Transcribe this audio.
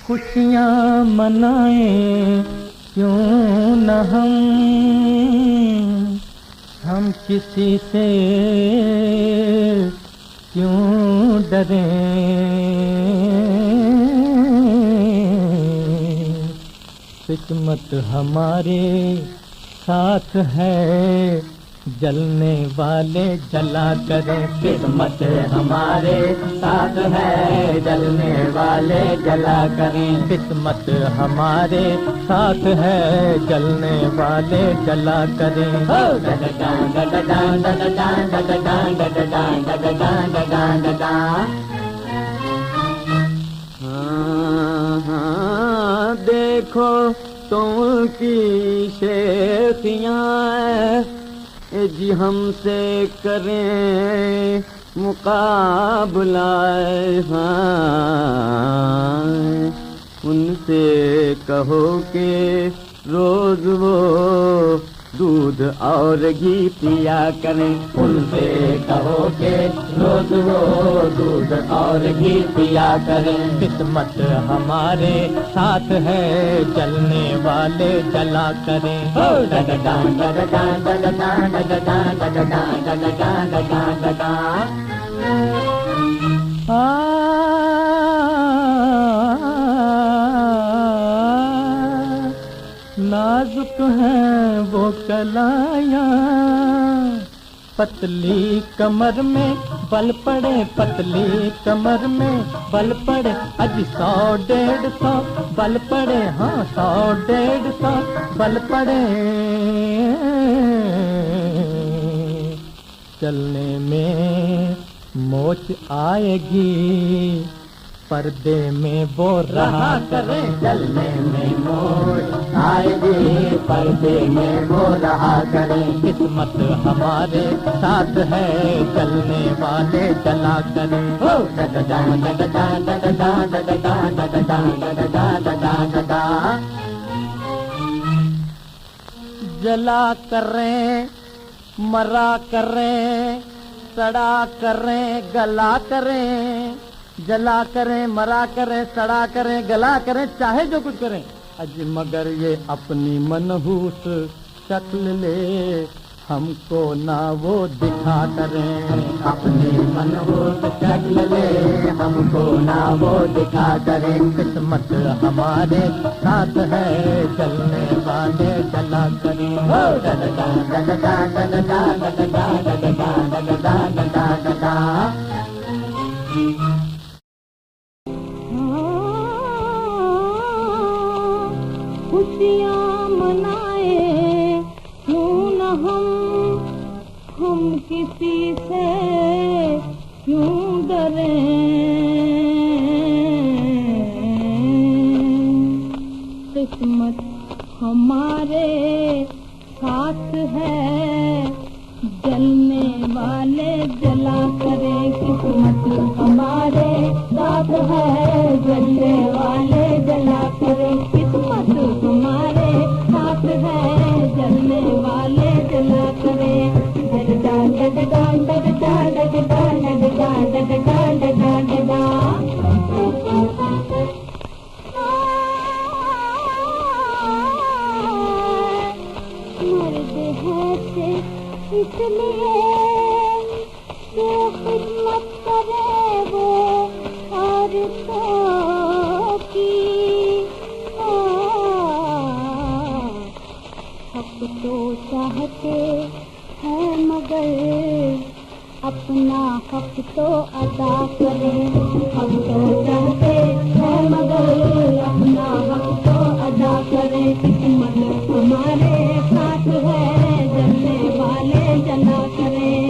खुशियाँ मनाएं क्यों न हम किसी से क्यों डरें। किस्मत हमारे साथ है, जलने वाले जला करें। किस्मत हमारे साथ है, जलने वाले जला करें। किस्मत हमारे साथ है, जलने वाले जला करें। हाँ, देखो तुम की शेखियाँ जी हमसे करें मुकाबला। हाँ, उनसे कहो कि रोज वो दूध और घी पिया करें। उनसे कहो कि रोज वो दूध और घी पिया करें। किस्मत हमारे साथ है, जलने वाले जला करें। नाजुक हैं वो कलायां, पतली कमर में बल पड़े, पतली कमर में बल पड़े। अज 100-150 बल पड़े, हाँ 100-150 बल पड़े। चलने में मोच आएगी, पर्दे में वो रहा करें। चलने में मोच आएगी, पर्दे में वो रहा करें। किस्मत हमारे साथ है, चलने वाले चला करें। जला करें, मरा करें, सड़ा करें, गला करें। जला करें, मरा करें, सड़ा करें, गला करें, चाहे जो कुछ करें। अज मगर ये अपनी मनहूस शक्ल ले, हमको ना वो दिखा करें। अपनी मनहूस शक्ल ले, हमको ना वो दिखा करें। किस्मत हमारे साथ है, चलने वाले चला करें। खुशियाँ मनाए क्यों न हम किसी से क्यों डरें। किस्मत हमारे साथ है, जलने वाले जला करें। किस्मत हमारे साथ है, जलने वाले जला करें। किस्मत हमारे साथ है, जलने वाले जला करें। मर्द है से इसलिए तो खिदमत करे वो औरतों की। हक तो चाहते हैं मगर अपना हक तो अदा करें। हक तो चाहते हैं मगर अपना हक तो अदा करें। किस्मत हमारे साथ है, जलने वाले जला करें।